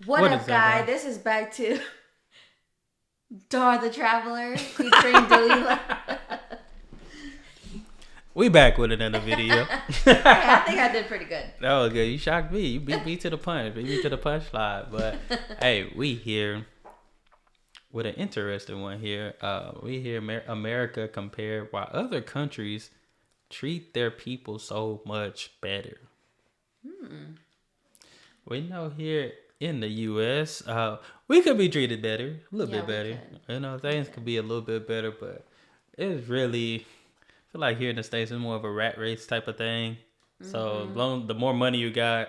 What up, guy? This is back to Dar the Traveler featuring Dalila. We back with another video. Hey, I think I did pretty good. That was good. You shocked me. You beat me to the punch. Beat me to the punchline. But hey, we here with an interesting one here. We hear America compare why other countries treat their people so much better. We know here in the U.S., we could be treated better, a little bit better. You know, things could be a little bit better, but it's really, I feel like here in the States, it's more of a rat race type of thing. So the more money you got,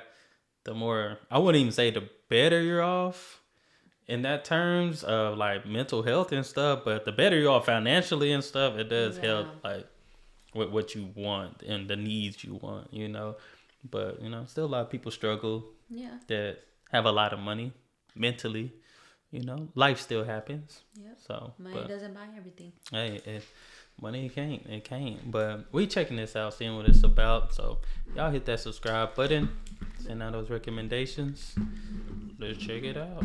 the more, I wouldn't even say the better you're off in that terms of like mental health and stuff, but the better you're off financially and stuff, it does help like with what you want and the needs you want, you know. But, you know, still a lot of people struggle that have a lot of money mentally, you know. Life still happens. Yep. So money doesn't buy everything. Hey, money it can't. But we checking this out, seeing what it's about. So y'all hit that subscribe button, send out those recommendations. Let's check it out.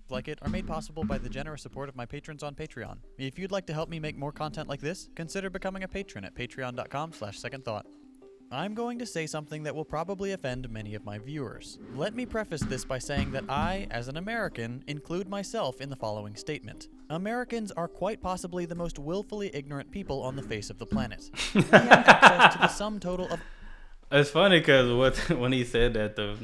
Like it are made possible by the generous support of my patrons on Patreon. If you'd like to help me make more content like this, consider becoming a patron at patreon.com/secondthought. I'm going to say something that will probably offend many of my viewers. Let me preface this by saying that I, as an American, include myself in the following statement. Americans are quite possibly the most willfully ignorant people on the face of the planet. We have access to the sum total of... It's funny because when he said that, the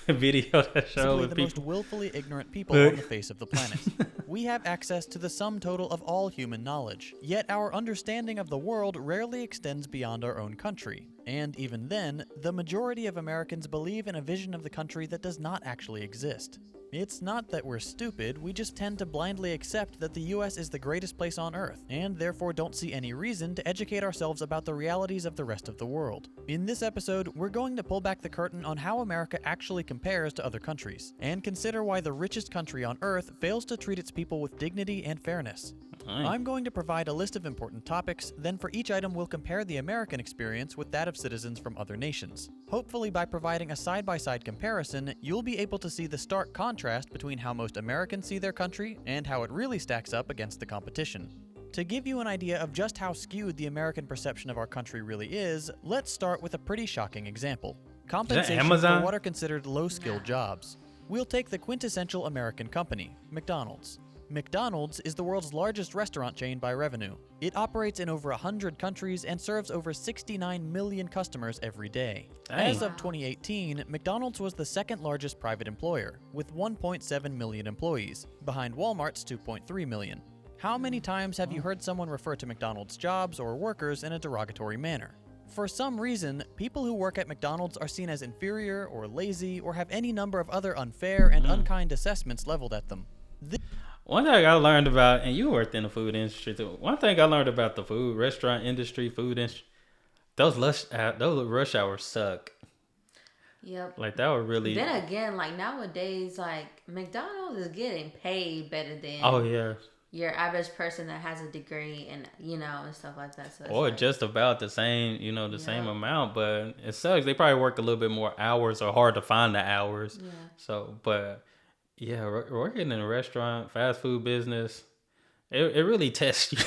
video that showed with the people... most willfully ignorant people on the face of the planet. We have access to the sum total of all human knowledge, yet our understanding of the world rarely extends beyond our own country. And even then, the majority of Americans believe in a vision of the country that does not actually exist. It's not that we're stupid, we just tend to blindly accept that the US is the greatest place on Earth, and therefore don't see any reason to educate ourselves about the realities of the rest of the world. In this episode, we're going to pull back the curtain on how America actually compares to other countries, and consider why the richest country on Earth fails to treat its people with dignity and fairness. I'm going to provide a list of important topics, then for each item we'll compare the American experience with that of citizens from other nations. Hopefully by providing a side-by-side comparison, you'll be able to see the stark contrast between how most Americans see their country and how it really stacks up against the competition. To give you an idea of just how skewed the American perception of our country really is, let's start with a pretty shocking example. Compensation for what are considered low-skilled jobs. We'll take the quintessential American company, McDonald's. McDonald's is the world's largest restaurant chain by revenue. It operates in over 100 countries and serves over 69 million customers every day. As of 2018, McDonald's was the second largest private employer, with 1.7 million employees, behind Walmart's 2.3 million. How many times have you heard someone refer to McDonald's jobs or workers in a derogatory manner? For some reason, people who work at McDonald's are seen as inferior or lazy or have any number of other unfair and unkind assessments leveled at them. One thing I learned about, and you worked in the food industry too. One thing I learned about the restaurant industry, food industry, those rush hours suck. Yep. Like that would really. Then again, like nowadays, like McDonald's is getting paid better than. Oh yeah. Your average person that has a degree and and stuff like that. So or like, just about the same, same amount, but it sucks. They probably work a little bit more hours or hard to find the hours. Yeah. So, but. Yeah, working in a restaurant, fast food business, it really tests you.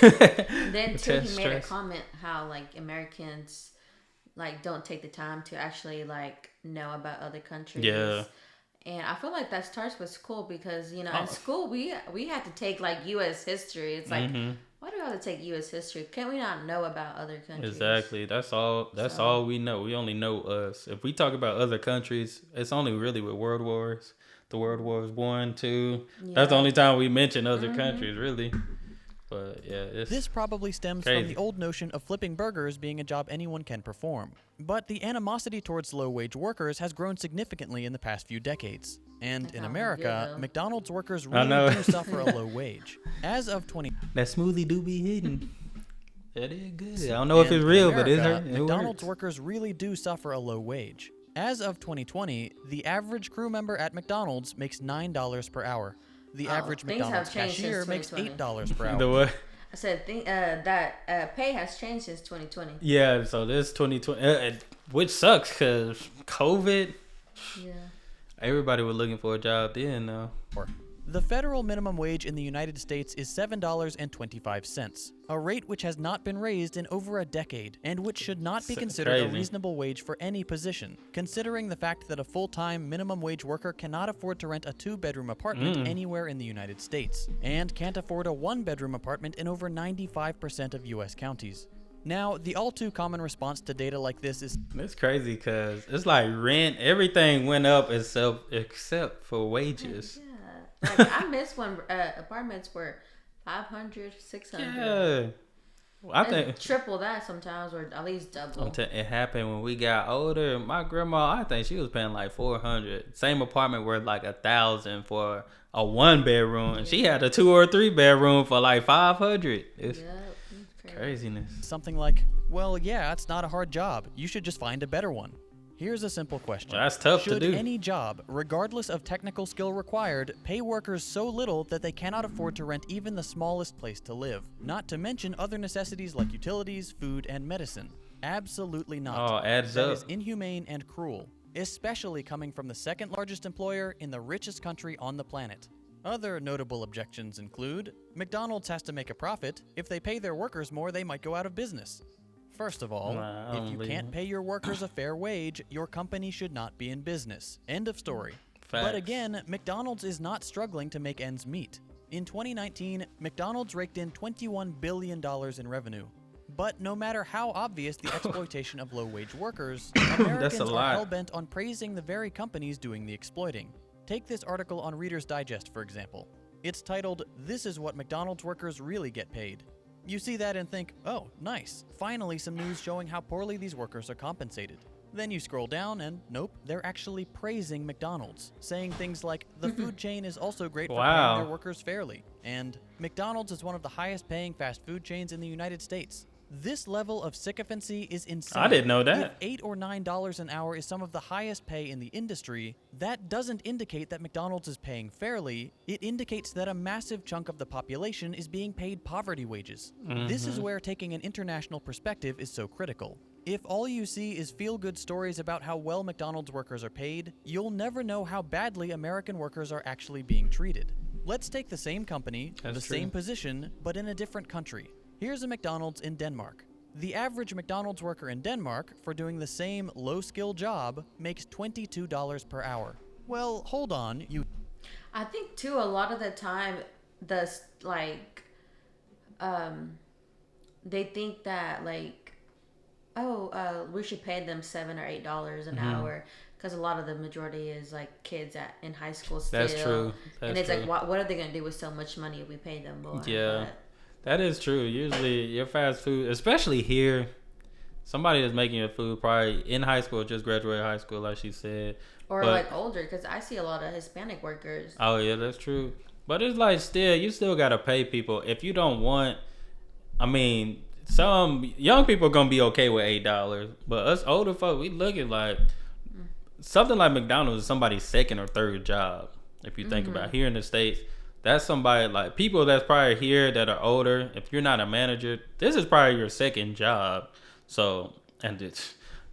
Then too, he made a comment how like Americans like don't take the time to actually like know about other countries. Yeah. And I feel like that starts with school because in school we had to take like U.S. history. It's like why do we have to take U.S. history? Can't we not know about other countries? Exactly. That's all we know. We only know us. If we talk about other countries, it's only really with World Wars. The World Wars 1, 2. Yeah. That's the only time we mention other countries, really. But yeah, this probably stems from the old notion of flipping burgers being a job anyone can perform. But the animosity towards low-wage workers has grown significantly in the past few decades. And in America, McDonald's workers really do suffer a low wage. As of that smoothie do be hidden. That is good. I don't know if it's real, but it McDonald's workers really do suffer a low wage. As of 2020, the average crew member at McDonald's makes $9 per hour. The average McDonald's cashier makes $8 per hour. The what? I said that pay has changed since 2020. Yeah, so this 2020, which sucks because COVID. Yeah. Everybody was looking for a job then, though. The federal minimum wage in the United States is $7.25, a rate which has not been raised in over a decade, and which should not be considered a reasonable wage for any position, considering the fact that a full-time minimum wage worker cannot afford to rent a 2-bedroom apartment anywhere in the United States, and can't afford a 1-bedroom apartment in over 95% of U.S. counties. Now, the all-too-common response to data like this is... It's crazy because it's like rent, everything went up except for wages. Yeah. Like, I miss when apartments were 500, 600. Yeah. Well, I think triple that sometimes, or at least double. It happened when we got older. My grandma, I think she was paying like $400. Same apartment worth like $1,000 for a 1-bedroom, and she had a 2 or 3 bedroom for like $500. It's craziness. Something like, well, yeah, it's not a hard job. You should just find a better one. Here's a simple question. Well, that's tough to do. Should any job, regardless of technical skill required, pay workers so little that they cannot afford to rent even the smallest place to live? Not to mention other necessities like utilities, food, and medicine. Absolutely not. Oh, adds up. That is up. inhumane and cruel, especially coming from the second largest employer in the richest country on the planet. Other notable objections include, McDonald's has to make a profit. If they pay their workers more, they might go out of business. First of all, if you can't pay your workers a fair wage, your company should not be in business. End of story. Facts. But again, McDonald's is not struggling to make ends meet. In 2019, McDonald's raked in $21 billion in revenue. But no matter how obvious the exploitation of low-wage workers, Americans are hell-bent on praising the very companies doing the exploiting. Take this article on Reader's Digest, for example. It's titled, "This is what McDonald's workers really get paid." You see that and think, oh, nice. Finally some news showing how poorly these workers are compensated. Then you scroll down and nope, they're actually praising McDonald's, saying things like, the food chain is also great for paying their workers fairly, and McDonald's is one of the highest paying fast food chains in the United States. This level of sycophancy is insane. I didn't know that. If $8 or $9 an hour is some of the highest pay in the industry, that doesn't indicate that McDonald's is paying fairly. It indicates that a massive chunk of the population is being paid poverty wages. This is where taking an international perspective is so critical. If all you see is feel-good stories about how well McDonald's workers are paid, you'll never know how badly American workers are actually being treated. Let's take the same company, same position, but in a different country. Here's a McDonald's in Denmark. The average McDonald's worker in Denmark, for doing the same low-skill job, makes $22 per hour. Well, hold on, I think, too, a lot of the time, they think that, we should pay them $7 or $8 an hour, because a lot of the majority is, kids in high school still. That's true. And it's what are they going to do with so much money if we pay them more? Yeah. That is true. Usually your fast food, especially here, somebody that's making your food probably in high school, just graduated high school, like she said. Or older, because I see a lot of Hispanic workers. Oh, yeah, that's true. But it's you still got to pay people. If you don't want, some young people are going to be okay with $8. But us older folk, we look at something like McDonald's is somebody's second or third job. If you think about it. Here in the States, that's somebody people that's probably here that are older. If you're not a manager, this is probably your second job. So,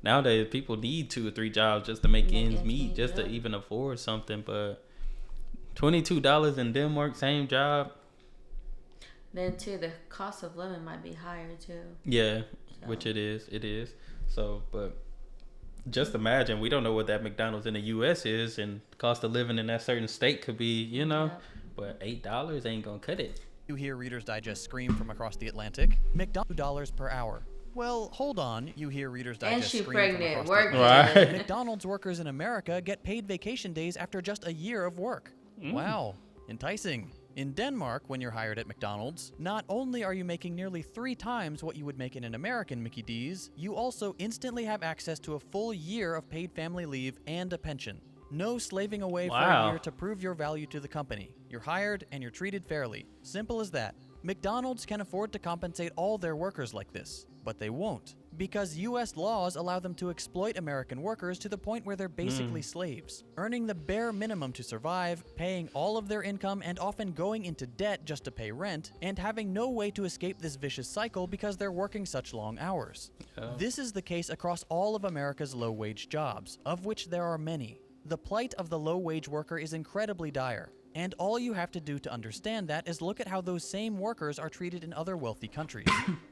nowadays people need 2 or 3 jobs just to make ends meet, just to even afford something. But $22 in Denmark, same job. Then too, the cost of living might be higher too. Yeah, which it is. So, but just imagine, we don't know what that McDonald's in the U.S. is, and the cost of living in that certain state could be, Yep. But $8 ain't gonna cut it. You hear Reader's Digest scream from across the Atlantic. $2 per hour. Well, hold on. You hear Reader's Digest scream from across the Atlantic. McDonald's workers in America get paid vacation days after just a year of work. Wow, enticing. In Denmark, when you're hired at McDonald's, not only are you making nearly 3 times what you would make in an American Mickey D's, you also instantly have access to a full year of paid family leave and a pension. No slaving away for a year to prove your value to the company. You're hired and you're treated fairly. Simple as that. McDonald's can afford to compensate all their workers like this, but they won't, because U.S. laws allow them to exploit American workers to the point where they're basically slaves, earning the bare minimum to survive, paying all of their income and often going into debt just to pay rent, and having no way to escape this vicious cycle because they're working such long hours. This is the case across all of America's low-wage jobs, of which there are many. The plight of the low-wage worker is incredibly dire, and all you have to do to understand that is look at how those same workers are treated in other wealthy countries.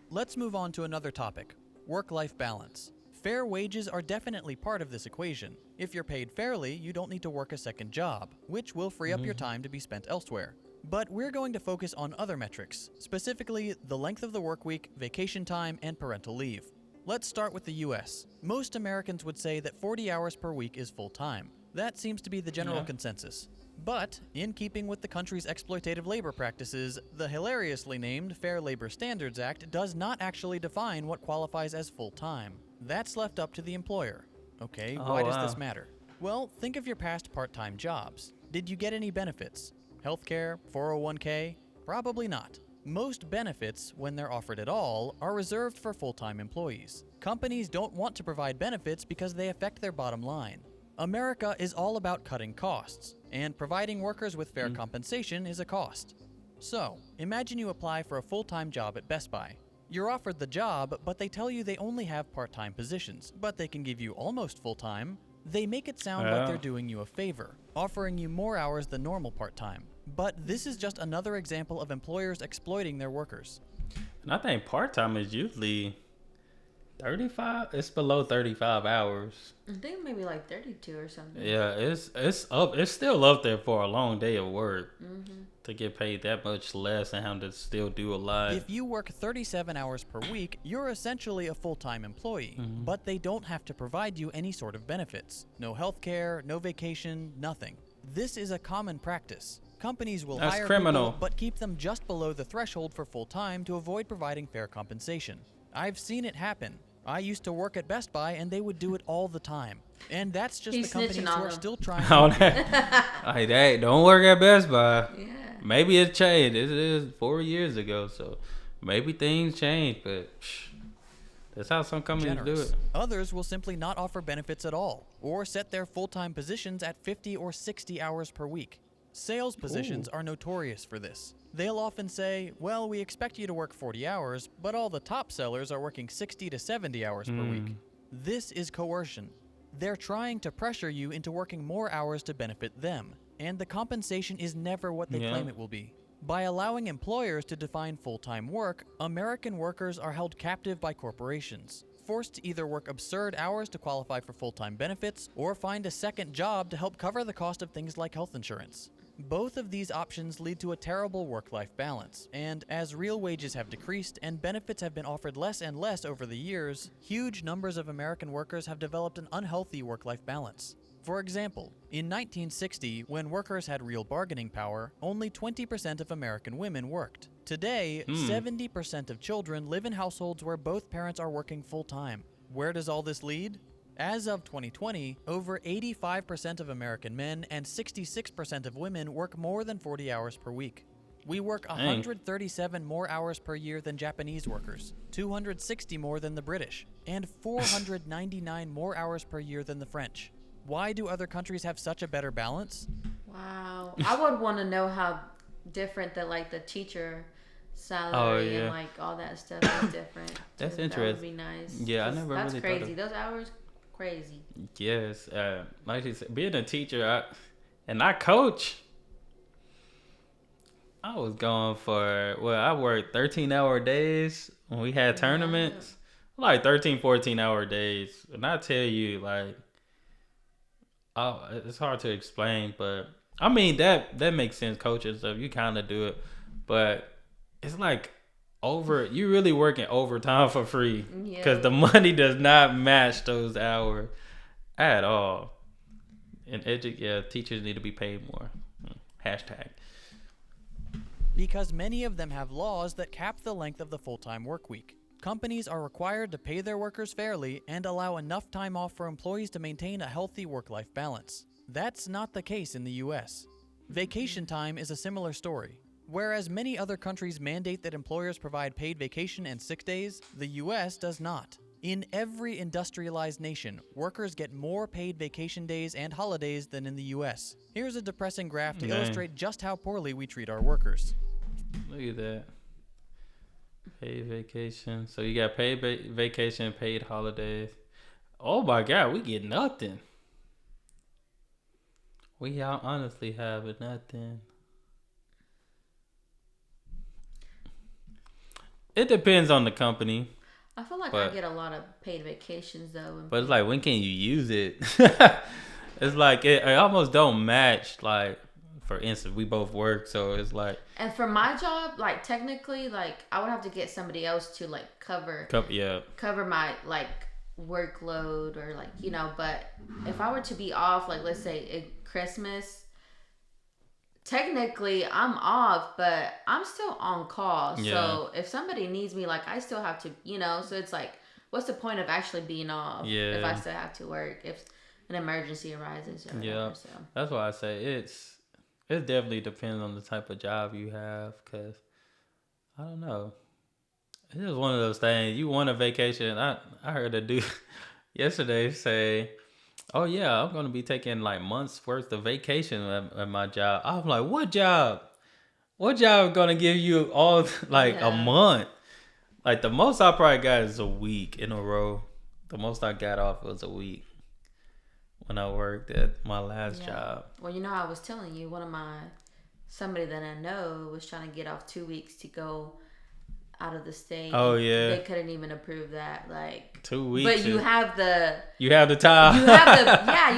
Let's move on to another topic, work-life balance. Fair wages are definitely part of this equation. If you're paid fairly, you don't need to work a second job, which will free up your time to be spent elsewhere. But we're going to focus on other metrics, specifically the length of the work week, vacation time, and parental leave. Let's start with the US. Most Americans would say that 40 hours per week is full-time. That seems to be the general consensus. But, in keeping with the country's exploitative labor practices, the hilariously named Fair Labor Standards Act does not actually define what qualifies as full-time. That's left up to the employer. Okay, why does this matter? Well, think of your past part-time jobs. Did you get any benefits? Healthcare, 401k? Probably not. Most benefits, when they're offered at all, are reserved for full-time employees. Companies don't want to provide benefits because they affect their bottom line. America is all about cutting costs, and providing workers with fair compensation is a cost. So, imagine you apply for a full-time job at Best Buy. You're offered the job, but they tell you they only have part-time positions, but they can give you almost full-time. They make it sound like they're doing you a favor, offering you more hours than normal part-time. But this is just another example of employers exploiting their workers. And I think part-time is usually 35. It's below 35 hours. I think maybe like 32 or something. Yeah, it's up. It's still up there for a long day of work to get paid that much less and have to still do a lot. If you work 37 hours per week, you're essentially a full-time employee, but they don't have to provide you any sort of benefits. No healthcare, no vacation, nothing. This is a common practice. Companies will hire criminal. people, but keep them just below the threshold for full-time to avoid providing fair compensation. I've seen it happen. I used to work at Best Buy, and they would do it all the time. And that's just the companies who are still trying to... Hey, don't work at Best Buy. Yeah. Maybe it changed. It is 4 years ago, so maybe things change, but that's how some companies do it. Others will simply not offer benefits at all, or set their full-time positions at 50 or 60 hours per week. Sales positions are notorious for this. They'll often say, well, we expect you to work 40 hours, but all the top sellers are working 60 to 70 hours per week. This is coercion. They're trying to pressure you into working more hours to benefit them, and the compensation is never what they claim it will be. By allowing employers to define full-time work, American workers are held captive by corporations, forced to either work absurd hours to qualify for full-time benefits, or find a second job to help cover the cost of things like health insurance. Both of these options lead to a terrible work-life balance, and as real wages have decreased and benefits have been offered less and less over the years, huge numbers of American workers have developed an unhealthy work-life balance. For example, in 1960, when workers had real bargaining power, only 20% of American women worked. Today, 70% of children live in households where both parents are working full-time. Where does all this lead? As of 2020, over 85% of American men and 66% of women work more than 40 hours per week. We work 137 more hours per year than Japanese workers, 260 more than the British, and 499 more hours per year than the French. Why do other countries have such a better balance? Wow. I would want to know how different the teacher salary and all that stuff is different. That's interesting. That would be nice. Yeah, I never That's really crazy. Those hours, crazy. Yes. Like you said, being a teacher and I coach, I was going I worked 13-hour days when we had tournaments. Like 13, 14-hour days. And I tell you, it's hard to explain, but I mean that makes sense, coaching stuff. You kind of do it, but it's you really working overtime for free because the money does not match those hours at all. And teachers need to be paid more. Hashtag. Because many of them have laws that cap the length of the full-time work week. Companies are required to pay their workers fairly and allow enough time off for employees to maintain a healthy work-life balance. That's not the case in the US. Vacation time is a similar story. Whereas many other countries mandate that employers provide paid vacation and sick days, the US does not. In every industrialized nation, workers get more paid vacation days and holidays than in the US. Here's a depressing graph to illustrate just how poorly we treat our workers. Look at that. Paid vacation. So you got paid vacation, paid holidays. Oh my God, we get nothing. We honestly have nothing. It depends on the company. I feel like I get a lot of paid vacations though. But it's like, when can you use it? It's like it almost don't match. Like, for instance, we both work, so it's like. And for my job, like technically, like I would have to get somebody else to like cover my like workload or like, you know. But if I were to be off, like let's say at Christmas, technically I'm off, but I'm still on call. Yeah. So if somebody needs me, like I still have to, you know. So it's like, what's the point of actually being off if I still have to work if an emergency arises or whatever? So that's why I say it definitely depends on the type of job you have, because I don't know. It's just one of those things. You want a vacation. I heard a dude yesterday say, "Oh yeah, I'm gonna be taking like months worth of vacation at my job." I'm like, "What job? What job gonna give you all like a month?" Like the most I probably got is a week in a row. The most I got off was a week when I worked at my last job. Well, you know, I was telling you, somebody that I know was trying to get off 2 weeks to go out of the state. Oh yeah. They couldn't even approve that. Like 2 weeks. But you have the time.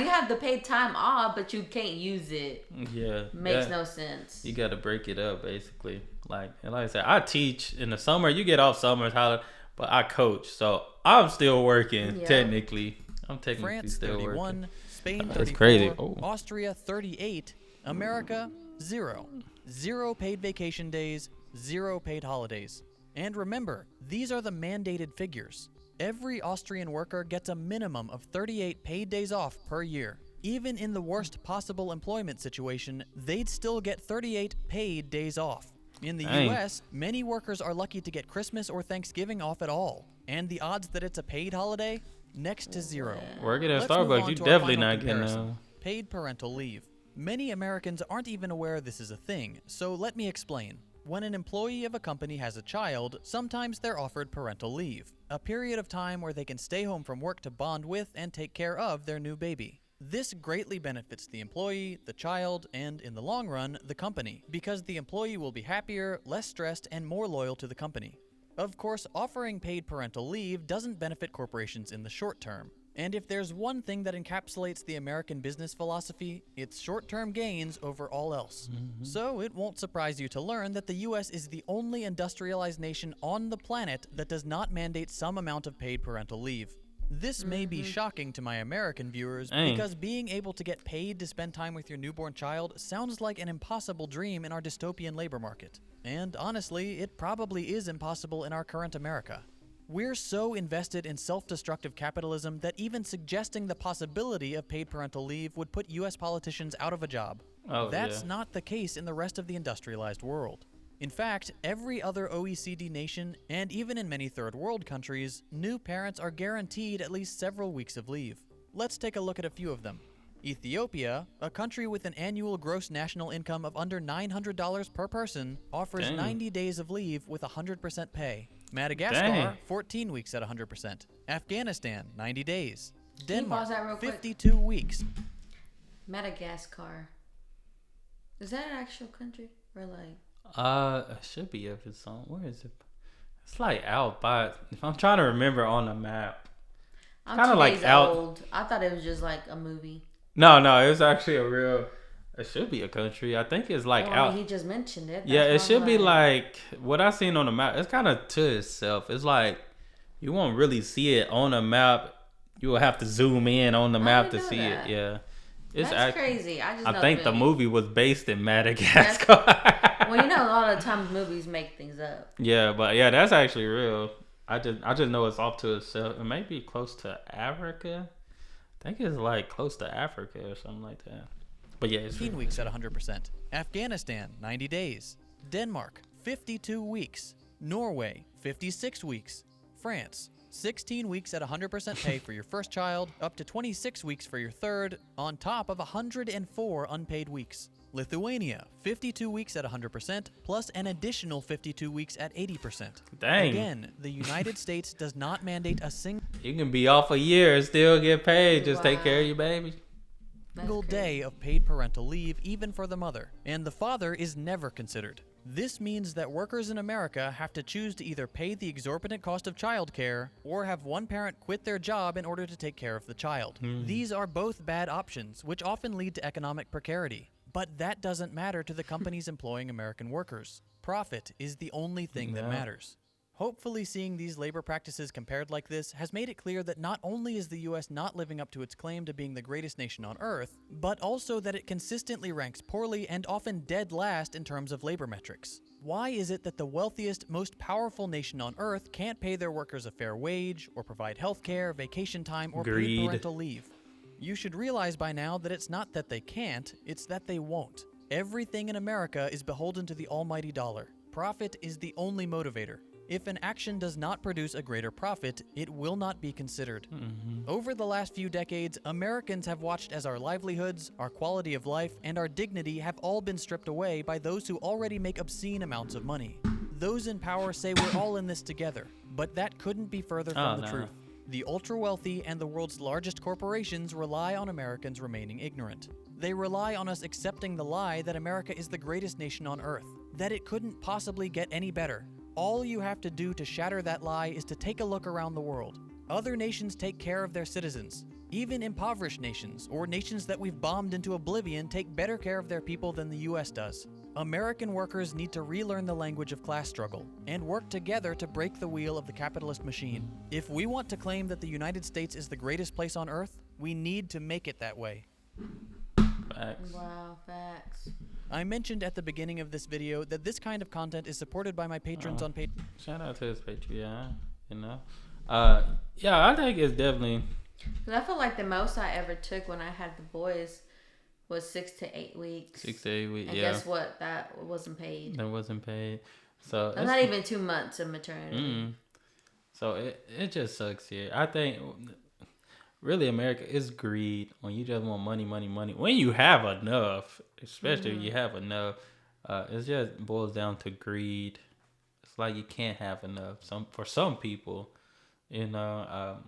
you have the paid time off, but you can't use it. Yeah. Makes no sense. You got to break it up basically. Like I said, I teach in the summer. You get off summers, but I coach, so I'm still working technically. I'm technically France, still 31, working. Spain 34, that's crazy. Austria 38, America 0. 0 paid vacation days, 0 paid holidays. And remember, these are the mandated figures. Every Austrian worker gets a minimum of 38 paid days off per year. Even in the worst possible employment situation, they'd still get 38 paid days off. In the US, many workers are lucky to get Christmas or Thanksgiving off at all. And the odds that it's a paid holiday? Next to 0. Working at Starbucks, you definitely not getting paid parental leave. Many Americans aren't even aware this is a thing, so let me explain. When an employee of a company has a child, sometimes they're offered parental leave, a period of time where they can stay home from work to bond with and take care of their new baby. This greatly benefits the employee, the child, and in the long run, the company, because the employee will be happier, less stressed, and more loyal to the company. Of course, offering paid parental leave doesn't benefit corporations in the short term. And if there's one thing that encapsulates the American business philosophy, it's short-term gains over all else. Mm-hmm. So it won't surprise you to learn that the US is the only industrialized nation on the planet that does not mandate some amount of paid parental leave. This may be shocking to my American viewers because being able to get paid to spend time with your newborn child sounds like an impossible dream in our dystopian labor market. And honestly, it probably is impossible in our current America. We're so invested in self-destructive capitalism that even suggesting the possibility of paid parental leave would put US politicians out of a job. That's not the case in the rest of the industrialized world. In fact, every other OECD nation, and even in many third world countries, new parents are guaranteed at least several weeks of leave. Let's take a look at a few of them. Ethiopia, a country with an annual gross national income of under $900 per person, offers 90 days of leave with 100% pay. Madagascar, 14 weeks at 100%. Afghanistan, 90 days. Denmark, 52 weeks. Madagascar. Is that an actual country? Or like... it should be if it's on. Where is it? It's like out by. If I'm trying to remember on the map, kind of like out. Old. I thought it was just like a movie. No, it's actually a real. It should be a country. I think it's like out. He just mentioned it. It should be like what I seen on the map. It's kind of to itself. It's like you won't really see it on the map. You will have to zoom in on the map to see it. Yeah. That's crazy. I think the movie was based in Madagascar. Well, you know, a lot of times movies make things up. Yeah, but that's actually real. I just know it's off to itself. It may be close to Africa. I think it's like close to Africa or something like that. But yeah, it's 15 weeks at 100%. Afghanistan, 90 days. Denmark, 52 weeks. Norway, 56 weeks. France, 16 weeks at 100% pay for your first child, up to 26 weeks for your third, on top of 104 unpaid weeks. Lithuania, 52 weeks at 100%, plus an additional 52 weeks at 80%. Dang. Again, the United States does not mandate a single... You can be off a year and still get paid. Just take care of your baby. single day of paid parental leave, even for the mother, and the father is never considered. This means that workers in America have to choose to either pay the exorbitant cost of childcare or have one parent quit their job in order to take care of the child. These are both bad options, which often lead to economic precarity. But that doesn't matter to the companies employing American workers. Profit is the only thing that matters. Hopefully, seeing these labor practices compared like this has made it clear that not only is the US not living up to its claim to being the greatest nation on earth, but also that it consistently ranks poorly and often dead last in terms of labor metrics. Why is it that the wealthiest, most powerful nation on earth can't pay their workers a fair wage, or provide healthcare, vacation time, or paid parental leave? You should realize by now that it's not that they can't, it's that they won't. Everything in America is beholden to the almighty dollar. Profit is the only motivator. If an action does not produce a greater profit, it will not be considered. Over the last few decades, Americans have watched as our livelihoods, our quality of life, and our dignity have all been stripped away by those who already make obscene amounts of money. Those in power say we're all in this together, but that couldn't be further from the truth. The ultra-wealthy and the world's largest corporations rely on Americans remaining ignorant. They rely on us accepting the lie that America is the greatest nation on earth, that it couldn't possibly get any better. All you have to do to shatter that lie is to take a look around the world. Other nations take care of their citizens. Even impoverished nations, or nations that we've bombed into oblivion, take better care of their people than the US does. American workers need to relearn the language of class struggle and work together to break the wheel of the capitalist machine. If we want to claim that the United States is the greatest place on earth, we need to make it that way. Facts. Wow, facts. I mentioned at the beginning of this video that this kind of content is supported by my patrons on Patreon. Shout out to his Patreon, you know. Yeah, I think it's definitely... I feel like the most I ever took when I had the boys was 6 to 8 weeks. 6 to 8 weeks, and guess what? That wasn't paid. That wasn't paid. So that's not even 2 months of maternity. So it just sucks here. I think... Really, America is greed. When you just want money, money, money. When you have enough, especially when you have enough, it just boils down to greed. It's like you can't have enough. For some people, you know,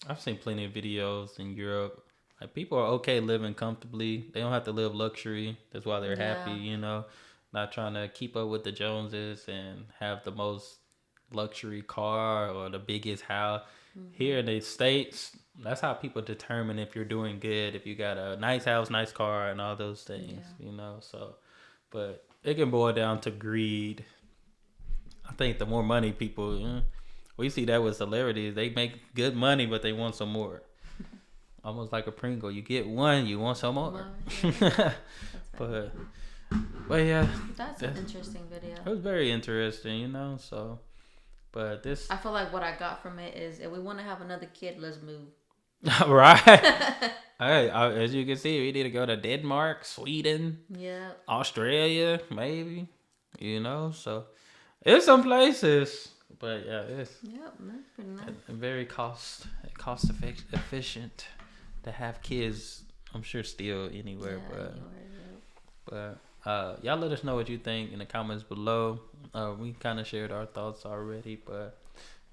I've seen plenty of videos in Europe. Like, people are okay living comfortably. They don't have to live luxury. That's why they're happy, you know. Not trying to keep up with the Joneses and have the most luxury car or the biggest house. Here in the States, that's how people determine if you're doing good, if you got a nice house, nice car, and all those things, you know. So, but it can boil down to greed. I think the more money people, we see that with celebrities. They make good money, but they want some more. Almost like a Pringle. You get one, you want some more. But yeah. That's an interesting video. It was very interesting, you know, so. But this... I feel like what I got from it is, if we want to have another kid, let's move. Right. Hey, as you can see, we need to go to Denmark, Sweden, Australia, maybe, you know. So there's some places, but yeah, it's that's pretty nice. Very cost efficient to have kids. I'm sure still anywhere, but y'all let us know what you think in the comments below. We kind of shared our thoughts already, but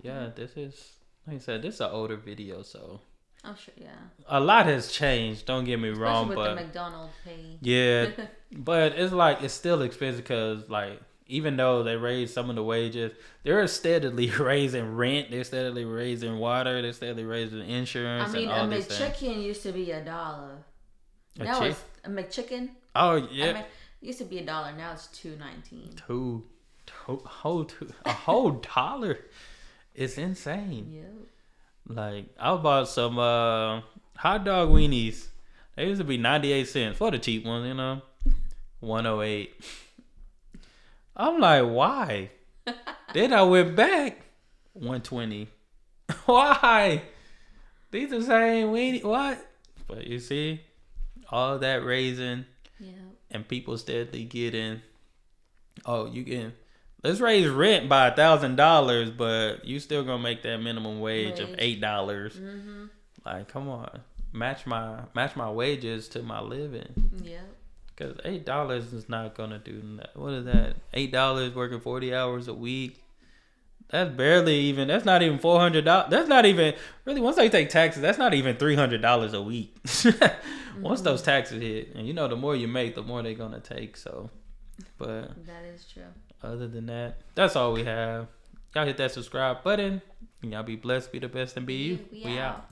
yeah, this is, like I said, this is an older video, so I'm sure, a lot has changed. Don't get me wrong, with but the McDonald's pay. Yeah, but it's like it's still expensive because, like, even though they raised some of the wages, they're steadily raising rent. They're steadily raising water. They're steadily raising insurance. I mean, and all a McChicken used to be $1. Now it's a McChicken. Oh yeah, it used to be $1. Now it's $2.19. A whole dollar. It's insane. Yep. Like, I bought some hot dog weenies. They used to be 98 cents for the cheap ones, you know. 108. I'm like, why? Then I went back. 120. Why? These are the same weenies. What? But you see, all that raising, and people steadily getting, let's raise rent by $1,000, but you still gonna make that minimum wage of $8. Mm-hmm. Like, come on, match my wages to my living. Yeah. Because $8 is not gonna do that. What is that? $8 working 40 hours a week. That's barely even. That's not even $400. That's not even really. Once they take taxes, that's not even $300 a week. Once those taxes hit, and the more you make, the more they're gonna take. So, but that is true. Other than that, that's all we have. Y'all hit that subscribe button. And y'all be blessed, be the best, and be you. We out.